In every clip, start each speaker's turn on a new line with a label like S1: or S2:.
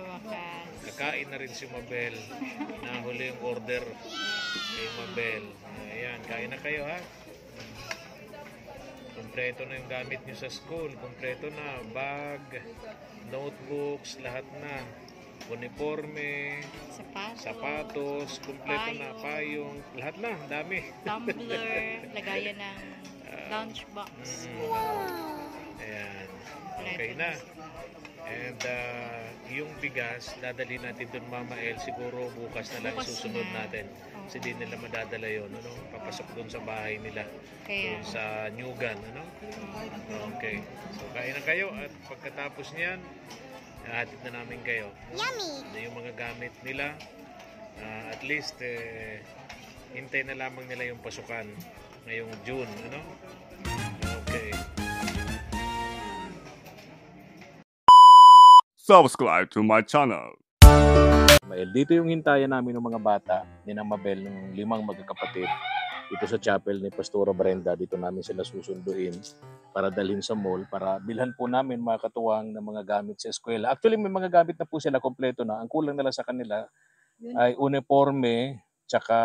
S1: wakas.
S2: Kakain na rin si Mabel. Nahuli yung order kay Mabel. Ayan, kain na kayo ha. Kompleto na yung gamit nyo sa school. Kompleto na. Bag, notebooks, lahat na. Uniforme, sapatos, kompleto na. Payong, lahat na. Dami.
S1: Tumbler, lagayan ng lunchbox.
S2: Ayan. Okay na. And yung bigas, dadali natin doon Mama El. Siguro bukas na lang susunod natin. Kasi di nila madadala yun. Ano? Papasok doon sa bahay nila. Doon sa Newgan. Ano? Okay. So kain na kayo. At pagkatapos niyan, hatid na namin kayo.
S3: Yummy!
S2: Na yung mga gamit nila. At least, hintay na lamang nila yung pasukan ngayong June. Ano? Okay.
S4: Subscribe to my channel.
S2: Dito yung hintayan namin ng mga bata ni na Mabel ng 5 magkakapatid dito sa chapel ni Pastora Brenda. Dito namin sila susunduin para dalhin sa mall para bilhan po namin mga katuwang ng mga gamit sa eskwela. Actually may mga gamit na po sila kompleto na. Ang kulang nila sa kanila ay uniforme tsaka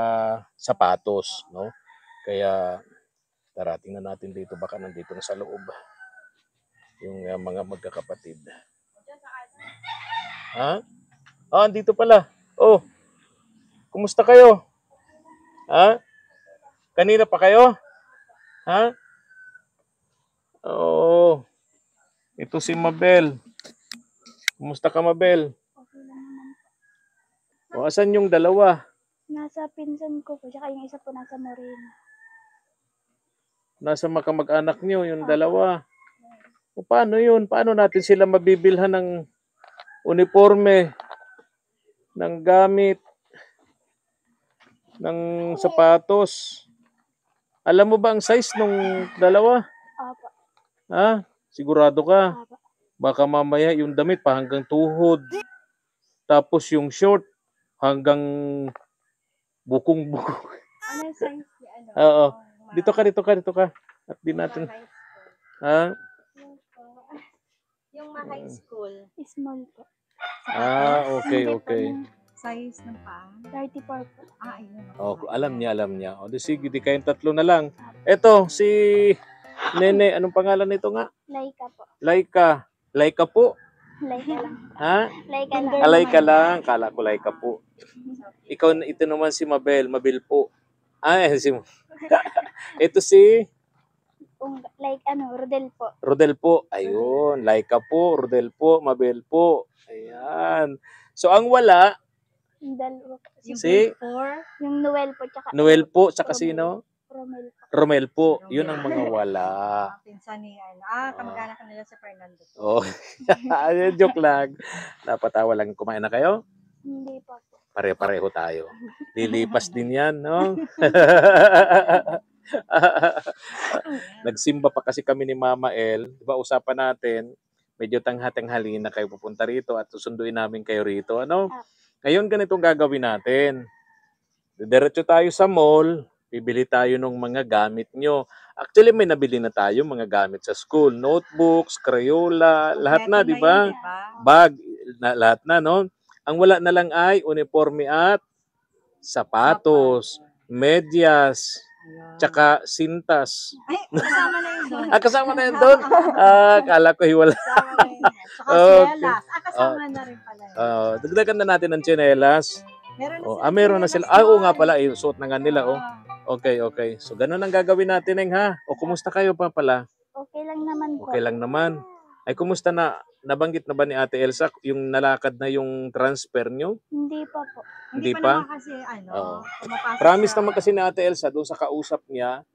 S2: sapatos, no? Kaya darating na natin dito, baka nandito na sa loob yung mga magkakapatid. Ha? Andito pala. Oh. Kumusta kayo? Ha? Kanina pa kayo? Ha? Oh. Ito si Mabel. Kumusta ka, Mabel?
S3: Okay lang naman po.
S2: O, asan yung dalawa?
S3: Nasa pinsan ko po, tsaka yung isa po nasa Moreno.
S2: Nasa makamag-anak niyo, yung dalawa. O, paano yun? Paano natin sila mabibilhan ng uniforme, ng gamit, ng sapatos? Alam mo ba ang size nung dalawa?
S3: Opo.
S2: Ha? Sigurado ka?
S3: Opo.
S2: Baka mamaya yung damit pa hanggang tuhod. Tapos yung short hanggang bukong-bukong.
S3: Ano yung size ni ano?
S2: Oo. Dito ka. At di natin. Ha?
S1: Yung high school.
S3: Small po.
S2: Okay.
S1: Size ng paa.
S3: 34 po.
S1: Ayun.
S2: Oh, alam niya. O, di sige, di kayong 3 na lang. Eto, si Nene, anong pangalan nito nga?
S3: Laika po.
S2: Laika po.
S3: Laika lang.
S2: Ha?
S3: Laika lang.
S2: Laika lang. Kala ko Laika po. Ito naman si Mabel. Mabel po. Ito si
S3: Rodel po.
S2: Rodel po. Ayun. Laika po. Rodel po. Mabel po. Ayan. So, ang wala,
S3: Yung dalawa po.
S1: Yung
S3: Yung Noel po, tsaka
S2: Noel po, tsaka sino?
S3: Romel po.
S2: Romel po. Yun ang mga wala.
S1: Pinsan ni kamag-anak nila si Fernando.
S2: Oh. Joke lang. Napatawa lang. Kumain na kayo?
S3: Hindi pa po.
S2: Pare-pareho tayo. Lilipas din yan, no? Nagsimba pa kasi kami ni Mama El. Diba usapan natin, medyo tanghatanghali na kayo pupunta rito at susunduin namin kayo rito. Ano? Ngayon ganitong gagawin natin. Diretso tayo sa mall, bibili tayo ng mga gamit nyo. Actually, may nabili na tayo mga gamit sa school. Notebooks, Crayola, lahat na, di ba? Bag, lahat na, no? Ang wala na lang ay uniforme at sapatos, medyas, tsaka sintas.
S1: Ay, kasama na yun doon.
S2: Kasama na yun doon? Kala ko hiwala.
S1: Kasama na yun. Tsaka sinelas. Kasama na rin pala yun.
S2: Dagdagan na natin ng tsinelas.
S1: Meron na
S2: meron na sila. Oo nga pala, suot na nga nila. Okay. So, ganun ang gagawin natin, ha? O, kumusta kayo pa pala?
S3: Okay lang naman po.
S2: Okay lang naman. Ay, kumusta na? Nabanggit na ba ni Ate Elsa yung nalakad na yung transfer nyo?
S3: Hindi pa po.
S2: Hindi
S1: pa
S2: pa?
S1: naman kasi, pumapasok
S2: Promise
S1: sa-
S2: naman kasi ni Ate Elsa doon sa kausap niya,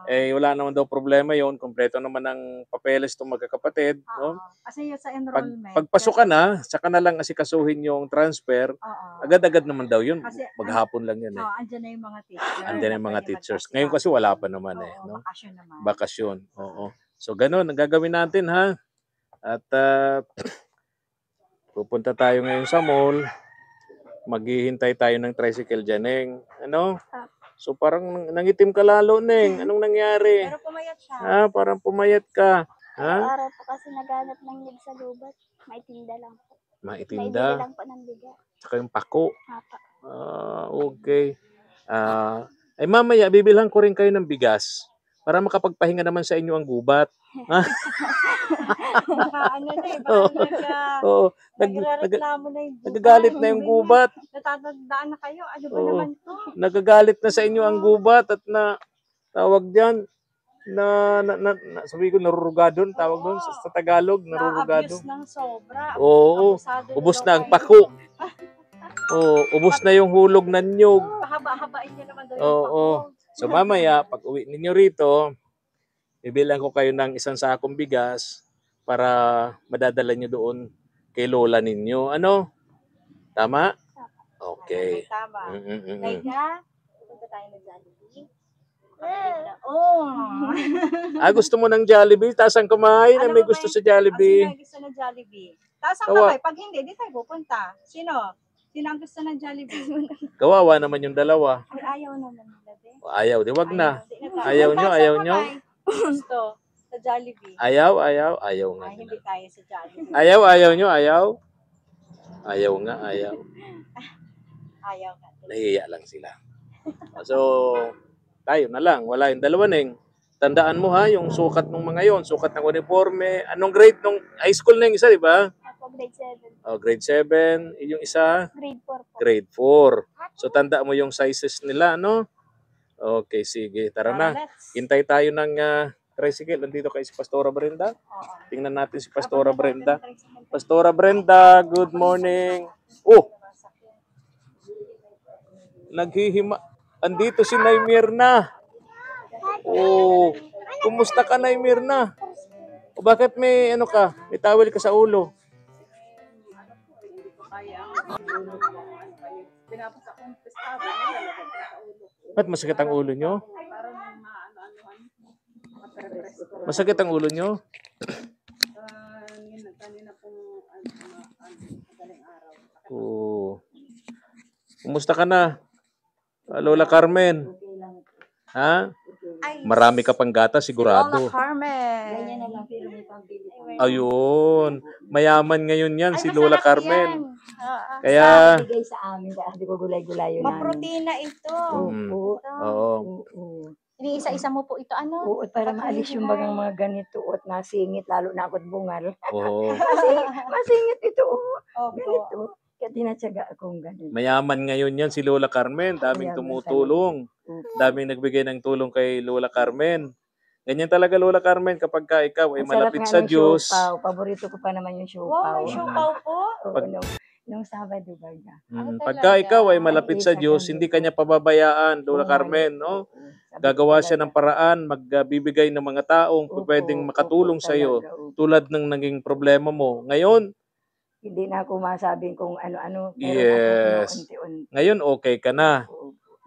S2: wala naman daw problema yon. Kompleto naman ng papeles itong magkakapatid. No?
S1: Kasi yun sa enrollment.
S2: Pagpasok ka na, saka na lang asikasuhin yung transfer, agad-agad naman daw yun.
S1: Kasi,
S2: Maghapon lang yun.
S1: andyan na yung mga teachers.
S2: Andyan na yung mga teachers. Ngayon kasi wala pa naman no?
S1: Bakasyon naman.
S2: Bakasyon. Oo. So ganun, ang gagawin natin, ha? At pupunta tayo ngayon sa mall. Maghihintay tayo ng tricycle dyan, Neng. Ano? So parang nangitim ka lalo, Neng. Anong nangyari?
S1: Pero pumayat siya.
S2: Parang pumayat ka. Ha?
S3: Araw po kasi naghanap ng nyug sa lubat. May tinda lang po. Naibili
S2: Maitinda.
S3: lang po ng bigas.
S2: Tsaka yung pako.
S3: Apa.
S2: Okay. Ay mamaya, bibilhan ko rin kayo ng bigas para makapagpahinga naman sa inyo ang gubat.
S1: Baka ano na eh,
S2: Oo.
S1: baka
S2: Oo.
S1: nagrereklamo na yung gubat.
S2: Nagagalit na yung gubat.
S1: Natatandaan na kayo, ano ba
S2: Oo.
S1: naman to?
S2: Nagagalit na sa inyo ang gubat at na tawag diyan sabi ko narurugado, tawag doon sa Tagalog, narurugado.
S1: Na-abuse ng sobra.
S2: Oo.
S1: Abusado
S2: Ubos
S1: daw
S2: na ang
S1: kayo.
S2: pako. Oo, ubos na yung hulog ng nyug.
S1: Haba-habain niyo naman daw yung
S2: Oo.
S1: pako.
S2: So mamaya, pag uwi ninyo rito, bibilang ko kayo ng isang sakong bigas para madadala nyo doon kay lola ninyo. Ano? Tama? Okay.
S1: Tama.
S2: Mm-mm-mm.
S1: Kaya, pupunta tayo ng Jollibee. Oh.
S2: Gusto mo ng Jollibee? Taas ang kumain na
S1: Alam
S2: may
S1: mo
S2: gusto
S1: ba
S2: sa Jollibee.
S1: Sino ang gusto ng Jollibee? Taas ang
S2: Kawa-
S1: kamay. Pag hindi, di tayo pupunta. Sino? Sino ang gusto ng Jollibee?
S2: Kawawa naman yung dalawa.
S1: Ay, ayaw naman nila din.
S2: Ayaw, di wag na.
S1: Di tayo.
S2: Ayaw nyo,
S1: Taas ang
S2: ayaw nyo.
S1: kamay. Gusto sa Jollibee.
S2: Ayaw nga.
S1: Ay, hindi tayo sa Jollibee.
S2: Ayaw nyo, ayaw. Ayaw nga, ayaw.
S1: Ayaw nga.
S2: Nahiya lang sila. So, tayo na lang. Wala yung dalawa neng. Tandaan mo ha, yung sukat ng mga yon, sukat ng uniforme. Anong grade nung high school na yung isa, di ba?
S3: Ako grade 7.
S2: Grade 7. Yung isa,
S3: Grade 4 po.
S2: grade 4. So, tanda mo yung sizes nila, no? Okay, sige. Tara na.
S1: Let's.
S2: Hintay tayo ng tricycle. Nandito kay si Pastora Brenda.
S1: Oo.
S2: Tingnan natin si Pastora Brenda. Pastora Brenda, good morning. Oh! Naghihima. Andito si Nay Mirna. Oh, kumusta ka, Nay Mirna? O bakit may ano ka? May towel ka sa ulo? Ba't masakit ang ulo nyo? Masakit ang ulo nyo? Oh. Kumusta ka na? Lola Carmen? Ha? Marami ka pang gata sigurado.
S1: Carmen.
S3: Ganyan na lang pero may pambili.
S2: Ayun. Mayaman ngayon yan si Lola
S1: masarap
S2: Carmen.
S1: yan.
S2: Kaya,
S5: Bigay sa amin kaya hindi ko gulay-gulay yun namin.
S1: Maprotina ito.
S5: Oo.
S2: oo.
S5: Oo.
S1: Iniisa-isa mo po ito, ano?
S5: Oo, para maalis yung bagang mga ganito at nasingit, lalo na ako't bungal.
S2: Oo.
S5: Masingit ito, oo.
S1: Opo.
S5: Ganito. Kaya tinatsaga akong ganito.
S2: Mayaman ngayon yan si Lola Carmen. Daming
S5: Mayaman
S2: tumutulong.
S5: Oo.
S2: Daming nagbigay ng tulong kay Lola Carmen. Ganyan talaga Lola Carmen kapag ka ikaw ay
S5: Ang sarap
S2: malapit
S5: nga
S2: sa
S5: ng
S2: Diyos.
S5: siopaw. Paborito ko pa naman yung
S1: Wow,
S5: siopaw.
S1: may siopaw po.
S5: Oo,
S2: Pag-
S5: nung Sabado baga.
S2: Pagka ikaw ay malapit sa Diyos, hindi kanya pababayaan, Lola Carmen, no? Gagawa siya ng paraan, magbibigay ng mga taong pwedeng makatulong sa iyo tulad ng naging problema mo. Ngayon,
S5: Hindi na ako masabing kung ano-ano.
S2: Yes.
S5: Unti-unti.
S2: ngayon okay ka na.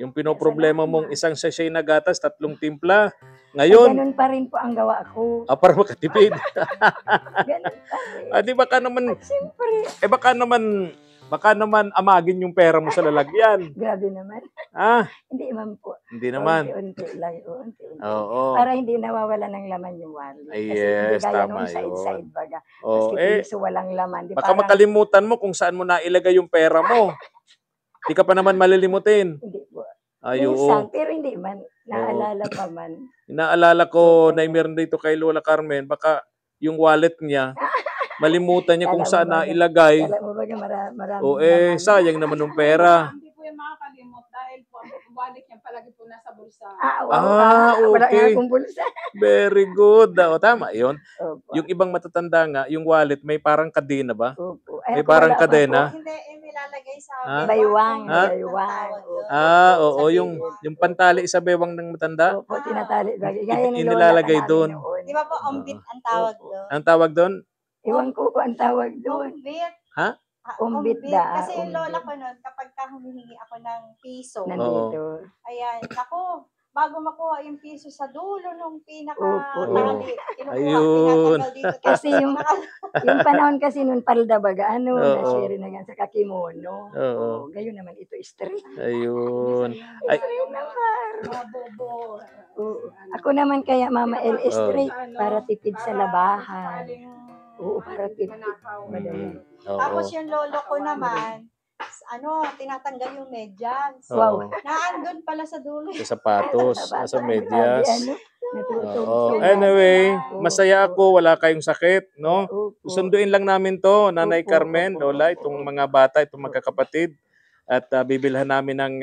S2: Yung pinoproblema mong isang sachet na gatas, 3 timpla. Ngayon,
S5: Ganun pa rin po ang gawa ko.
S2: para makatipid.
S5: Ganun pa rin.
S2: Di baka naman,
S5: Siyempre.
S2: baka naman amagin yung pera mo sa lalagyan.
S5: Grabe naman. Hindi man po.
S2: Hindi naman.
S5: Unti-unti lang. Unti-unti.
S2: Oo.
S5: Para hindi nawawala ng laman yung wallet.
S2: Ay,
S5: Kasi
S2: yes,
S5: hindi gaya
S2: tama
S5: nung side-side
S2: yun.
S5: baga.
S2: Oo,
S5: Maski piso walang laman. Di
S2: baka
S5: parang-
S2: makalimutan mo kung saan mo nailagay yung pera mo. Di ka pa naman malilimutin.
S5: Hindi po.
S2: Ay,
S5: Minsan,
S2: oo.
S5: pero hindi man. Naalala pa man.
S2: Inaalala ko na meron dito kay Lola Carmen, baka yung wallet niya, malimutan niya kung
S5: Alam mo
S2: saan
S5: ba,
S2: nailagay.
S5: Alam mo ba, marami
S2: O sayang naman yung pera.
S6: Hindi po yung makakalimot dahil po ang wallet niya palagi po nasa bulsa.
S5: Wala
S2: okay.
S5: nga akong bulsa.
S2: Very good. Tama, yun.
S5: Opo.
S2: Yung ibang matatanda nga, yung wallet may parang kadena ba?
S5: Opo.
S2: May parang kadena.
S1: Hindi, nilalagay sa
S2: Ha?
S5: Baywang.
S2: Ha?
S5: Baywang.
S2: Oo, yung pantali sa bewang ng matanda.
S5: Opo, tinatali. Gaya ni Lola
S2: Inilalagay
S5: ka namin
S2: doon.
S5: noon.
S1: Di ba po, ombit ang tawag
S5: Opo.
S1: doon?
S2: Ang tawag doon?
S5: Iwan ko kung ang tawag doon.
S1: Ombit.
S2: Ha?
S5: Umbit da,
S1: Kasi yung
S5: umbit.
S1: lola ko noon, kapag humihingi ako ng piso,
S5: Nandito.
S1: ayan, ako, bago makuha yung piso sa dulo nung
S5: Opo.
S1: pinaka-tali,
S2: Ayun.
S1: tinatanggal dito.
S5: Kasi yung panahon kasi nun palda baga,
S2: Oo.
S5: na-share na yan sa kakimono.
S2: Oo.
S5: Gayon naman, ito street.
S2: Ayun. Ay,
S5: Ayun naman.
S6: Mabobo.
S5: Oo. Ako naman kaya Mama L
S2: Oo.
S5: straight para tipid sa labahan. Oo, para
S6: Manakaw.
S2: Mm. Oo.
S1: Tapos yung lolo ko naman, tinatanggal yung medyas.
S2: Oo.
S1: Naandun pala sa dulo.
S2: Sa sapatos, sa medyas.
S5: Ano,
S2: Oo.
S5: natutugtog.
S2: Anyway,
S5: Oo.
S2: masaya ako, wala kayong sakit, no?
S5: Opo.
S2: Susunduin lang namin to, Nanay
S5: Opo,
S2: Carmen,
S5: opo,
S2: Lola,
S5: opo.
S2: itong mga bata, itong magkakapatid. At bibilhan namin ng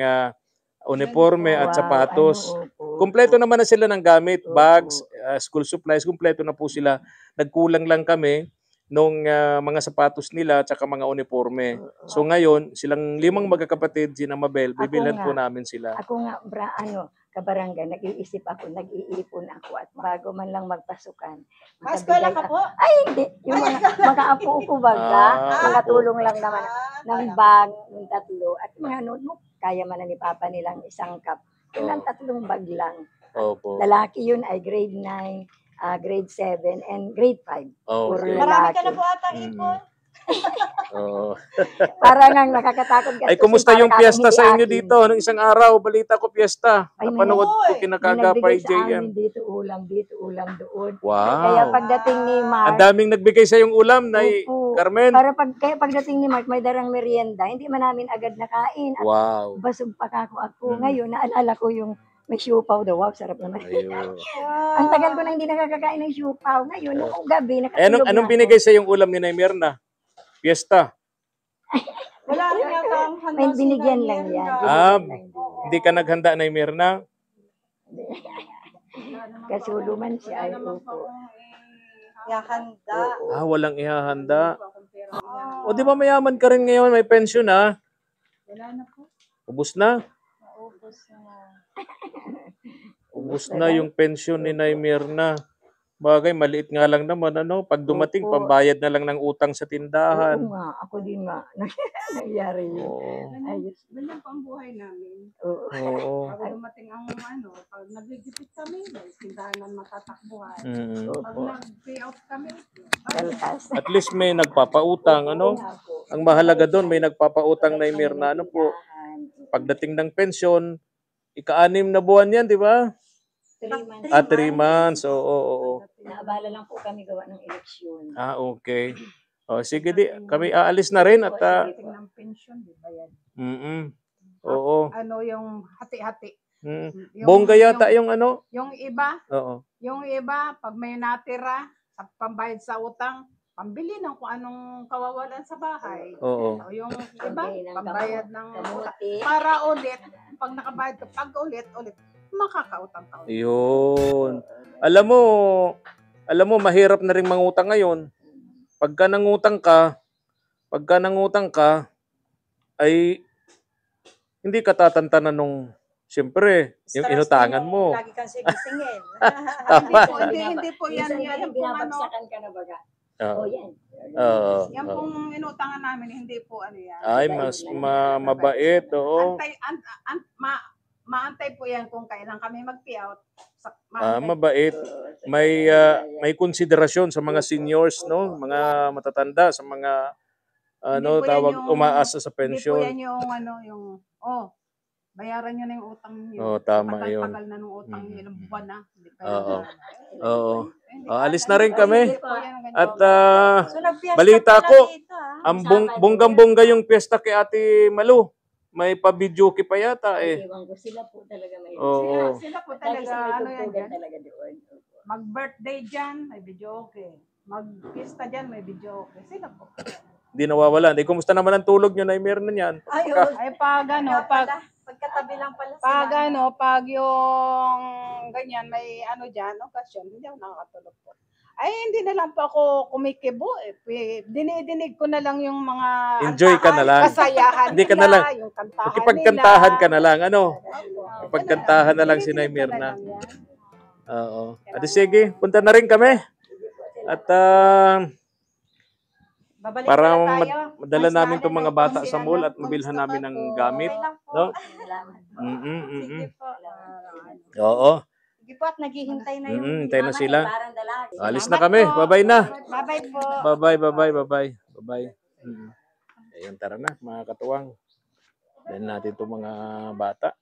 S2: uniforme at
S5: Wow,
S2: sapatos.
S5: ano, opo,
S2: Kumpleto
S5: opo.
S2: naman na sila ng gamit,
S5: Opo.
S2: bags, school supplies, kumpleto na po sila. Nagkulang lang kami nung mga sapatos nila at saka mga uniforme. So ngayon, silang 5 magkakapatid, sina Mabel, bibilhan po
S5: nga.
S2: namin sila.
S5: Ako nga, kabarangay, nag-iisip ako, nag-iipon ako at bago man lang magpasukan.
S1: Eskwela ka po?
S5: Ay, hindi. Yung mga apo ko baga, makatulong lang naman ng bag, ng 3, at mga notebook. Kaya man na ni Papa nilang isang cup. Yung lang 3 bag lang.
S2: Opo.
S5: Lalaki yun ay grade 9, grade 7, and grade 5.
S2: Okay.
S1: Marami ka na po ata ipon.
S2: Oo.
S5: Para nga nakakatakot.
S2: Ay, kumusta yung piyesta sa inyo dito? Nung isang araw, balita ko piyesta.
S5: Ay,
S2: Napanood ko
S5: May
S2: kinakagapay
S5: nagbigay sa
S2: JM.
S5: amin dito ulam doon.
S2: Wow.
S5: Kaya pagdating ni
S2: Ang
S5: Mark,
S2: daming nagbigay sa yung ulam, Nay
S5: opo,
S2: Carmen.
S5: kaya pagdating ni Mark, may darang merienda, hindi man namin agad nakain. At
S2: Wow.
S5: basog pa ako. Ngayon, naalala ko yung may siupaw daw. Wow, sarap naman.
S2: Ayun.
S5: Ang tagal ko na hindi nakakakain ng siupaw. Ngayon, noong gabi,
S2: Eh,
S5: nakatulog
S2: anong
S5: na
S2: binigay sa yung ulam ni Nay Mirna? Piyesta.
S1: Wala rin yata ang handa
S5: May
S1: si
S5: binigyan
S1: Nay
S5: lang yan.
S1: Mirna.
S2: Ah,
S5: Binigyan lang din.
S2: Hindi ka naghanda, Nay Mirna?
S5: Kasuluman siya ay upo.
S1: Yakanda.
S2: Walang ihahanda.
S1: Oh.
S2: O, di ba mayaman ka rin ngayon? May pension, ha?
S6: Wala na po.
S2: Ubus na?
S1: Naubos na.
S2: Ubus na yung pension ni Nay Mirna. Bagay, maliit nga lang naman, ano? Pag dumating,
S5: Opo.
S2: pambayad na lang ng utang sa tindahan.
S5: Oo nga, ako din nga. Nangyari yun.
S2: Oo.
S5: Ayos.
S6: Ganyan po ang buhay namin.
S5: Oo.
S2: Oo.
S6: Bago dumating ang pag nagigipit kami, may tindahan na matatakbuhan.
S2: Mm.
S6: Pag
S5: Opo.
S6: nag-pay out kami,
S5: Kalkas.
S2: At least may nagpapautang, ano? Ang mahalaga doon, may nagpapautang na Mirna. Ano po? Pagdating ng pensyon, ika-6 na buwan yan, di ba?
S5: 3 months.
S2: 3 months. Oo.
S5: Naabala lang po kami gawa ng eleksyon.
S2: Okay. O, sige di. Kami aalis na rin at
S6: pagdating ng pension, di ba yan?
S2: Oo.
S6: Yung hati-hati. Yung-
S2: Bongga yata yung ano?
S6: Yung iba,
S2: Oo.
S6: pag may natira, sa pambayad sa utang, pambili ng kung anong kawawalan sa bahay.
S2: Oo.
S6: O yung iba,
S5: Pambili ng
S6: pambayad ng
S5: kamuti.
S6: para ulit, pag nakabayad ka, pag ulit, makakautang ka ulit.
S2: Yun. Alam mo, mahirap na rin mangutang ngayon. Pagka nangutang ka, ay hindi ka tatantanan nung, siyempre, yung
S1: Stress
S2: inutangan
S1: na
S2: mo.
S1: Lagi kang sigisingin.
S6: Hindi po yan.
S5: Minsan nga
S6: Yan
S5: din
S6: pong
S5: binabagsakan ka na baga.
S2: Oo.
S5: Yan.
S2: Oo.
S6: yan pong inutangan namin, hindi po yan.
S2: Ay, mas mabait, oo.
S6: Maantay po yan kung kailan kami mag-payout.
S2: Mabait. May konsiderasyon sa mga seniors, no? Mga matatanda, sa mga
S6: Hindi po yan yung-
S2: umaasa sa
S6: Hindi po
S2: pensyon.
S6: yan bayaran nyo na yung utang nyo.
S2: Tama yun.
S6: Tagal na nung utang nyo, ilang buwan na. Hindi pa
S2: Oo.
S6: yan.
S2: Oo.
S6: Hindi
S2: Alis
S6: pa-
S2: na rin kami.
S6: Hindi po yan ang ganyan.
S2: At
S1: So, nagpiyesta
S2: balita
S1: pala
S2: ko,
S1: dito,
S2: ang bonggang-bongga yung piyesta kay Ate Malu. May pa-videoke pa yata eh.
S5: Ewan ko, sila po talaga may
S2: Oo.
S6: Sila po
S5: Lagi
S6: talaga,
S5: sa may
S6: ano yan
S5: tugtugan
S6: dyan.
S5: talaga doon.
S6: Mag-birthday dyan, may video okay. Mag-pista dyan, may video okay. Sila po.
S2: Hindi nawawala. Hindi, kumusta naman ang tulog nyo na meron na yan?
S1: Ayun.
S6: Ay pag
S1: Pagkatabi lang pala
S6: pag yung ganyan, may dyan, okasyon, hindi ako nakakatulog po. Ay, hindi na lang po ako kumikibo. Dinidinig ko na lang yung mga
S2: Enjoy ka na lang.
S6: kasayahan
S2: Hindi ka na lang.
S6: yung kantahan
S2: Makipagkantahan ka na lang. Ano?
S6: Opo.
S2: Pagkantahan na lang si Nay
S6: Dinidinig ko na
S2: Mirna.
S6: lang yan.
S2: Oo. At sige, punta na rin kami. At
S1: Babalik
S2: para
S1: na tayo.
S2: madala
S1: Mas
S2: namin
S1: maaga
S2: itong mga
S1: na
S2: bata
S1: po
S2: sa
S1: sila,
S2: mall
S1: no?
S2: at mabilhan
S1: Kamusta
S2: namin
S1: pa
S2: ng
S1: po?
S2: gamit.
S1: Okay lang po.
S2: No?
S5: Salamat.
S1: Sige po.
S2: Oo.
S1: Sige po at naghihintay na yung
S2: Hintay na sila.
S5: Parang dalagi.
S2: Alis na kami. Bye-bye na.
S1: Bye-bye po.
S2: Bye-bye. Ayun, tara na, mga katuwang. Dahil natin itong mga bata.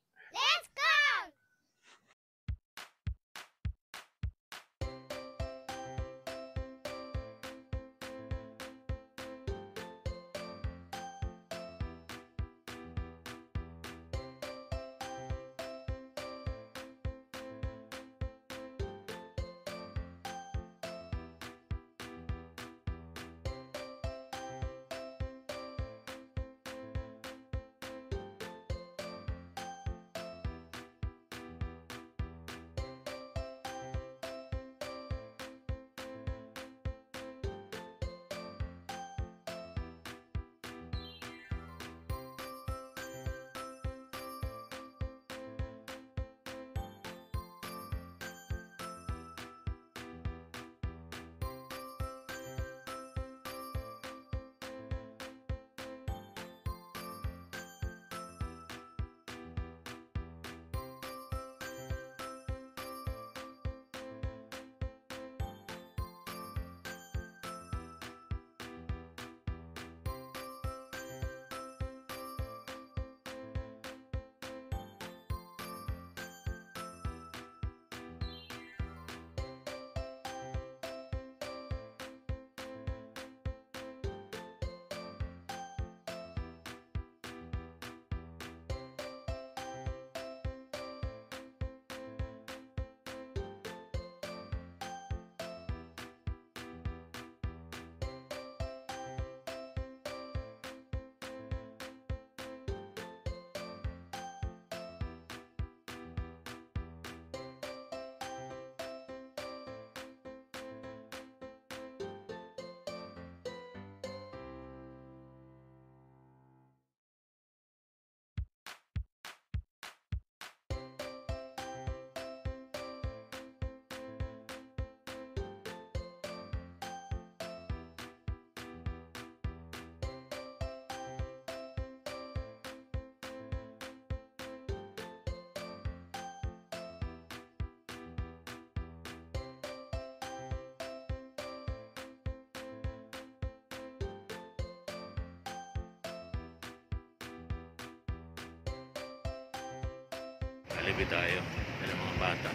S2: Jollibee tayo. Dala mga bata.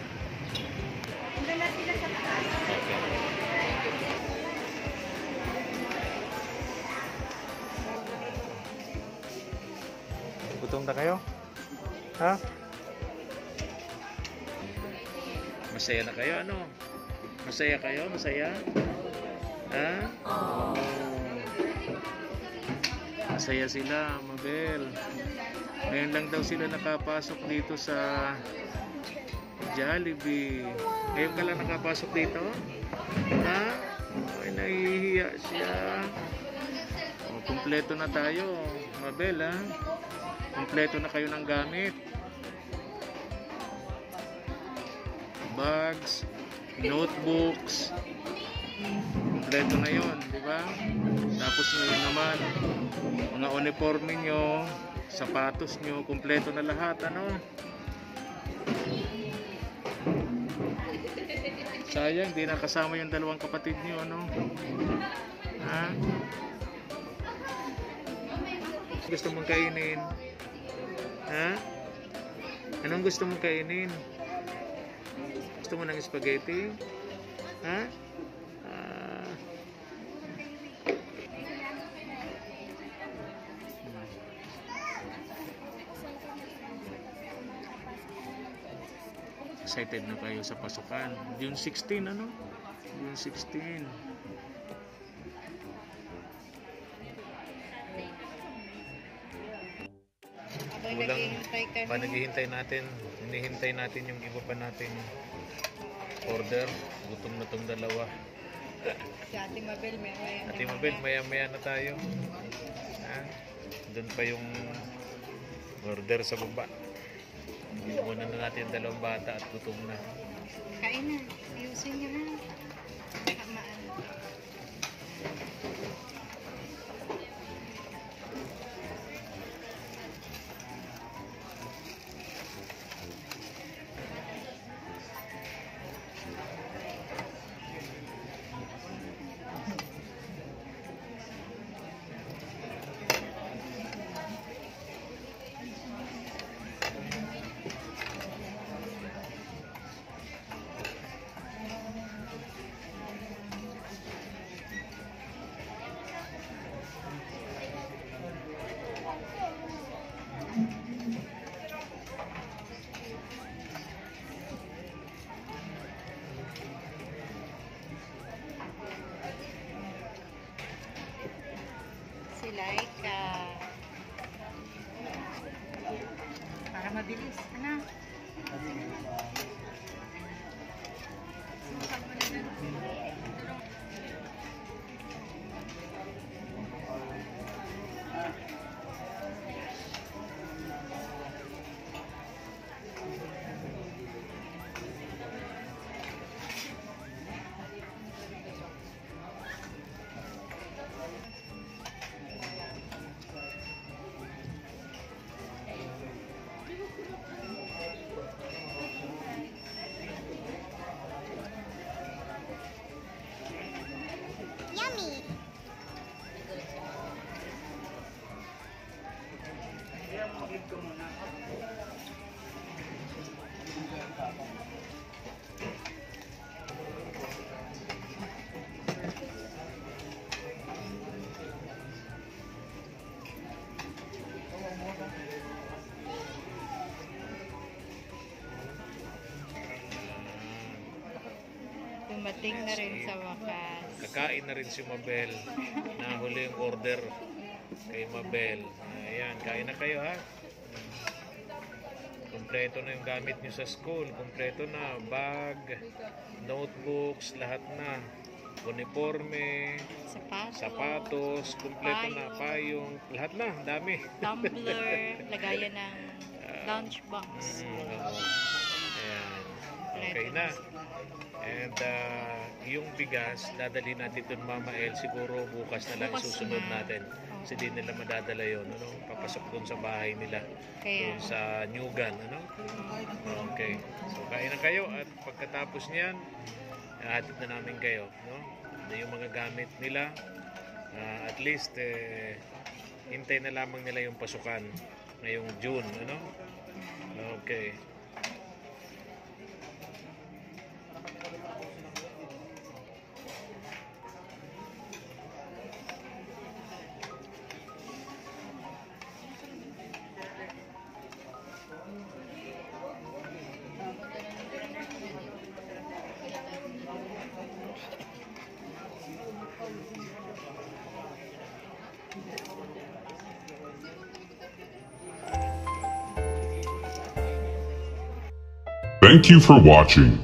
S1: Dala sila sa taas.
S2: Okay. Gutom na kayo? Ha? Masaya na kayo? Ano? Masaya kayo? Masaya? Ha? Oh. Masaya sila, Mabel. Ngayon lang daw sila nakapasok dito sa Jollibee. Ngayon ka lang nakapasok dito? Ha? Ay, nahihiya siya. O, kumpleto na tayo, Mabel, ha? Kumpleto na kayo ng gamit. Bags, notebooks. Kumpleto na yon, di ba? Tapos ngayon naman, mga uniforme nyo, sapatos nyo, kumpleto na lahat, ano? Sayang, di nakasama yung dalawang kapatid nyo, ano? Ha? Gusto mong kainin? Ha? Anong gusto mong kainin? Gusto mo ng spaghetti? Ha? Excited na kayo sa pasukan. June 16, ano? June 16. Kulang pa naghihintay natin. Hinihintay natin yung iba pa natin order. Gutom na tong dalawa.
S6: Si Ate Mabel,
S2: Ate Mabel, maya-maya na tayo. Ha? Doon pa yung order sa baba. Muna na natin dalawang bata at gutom na.
S1: Kain na. Ayusin niyo na. Kamaan. Si Laika. Para mabilis. Ano? Dumating na rin sa wakas.
S2: Kakain na rin si Mabel. Nahuli yung order kay Mabel. Ayan, kain na kayo, ha? Kompleto na yung gamit nyo sa school. Kompleto na. Bag, notebooks, lahat na. Uniforme, sapatos, kompleto na. Payong, lahat na. Dami.
S1: Tumbler, lagayan ng lunchbox.
S2: Ayan. Okay na. And yung bigas, dadalhin natin doon, Mama El. Siguro bukas na lang susunod natin. Kasi di nila madadala yun. Ano? Papasok doon sa bahay nila. Doon sa Newgan. Ano? Okay. So, kain na kayo. At pagkatapos niyan, hatid na namin kayo. No? Yung mga gamit nila. At least, hintay na lamang nila yung pasukan ngayong June. Ano? Okay.
S7: Thank you for watching.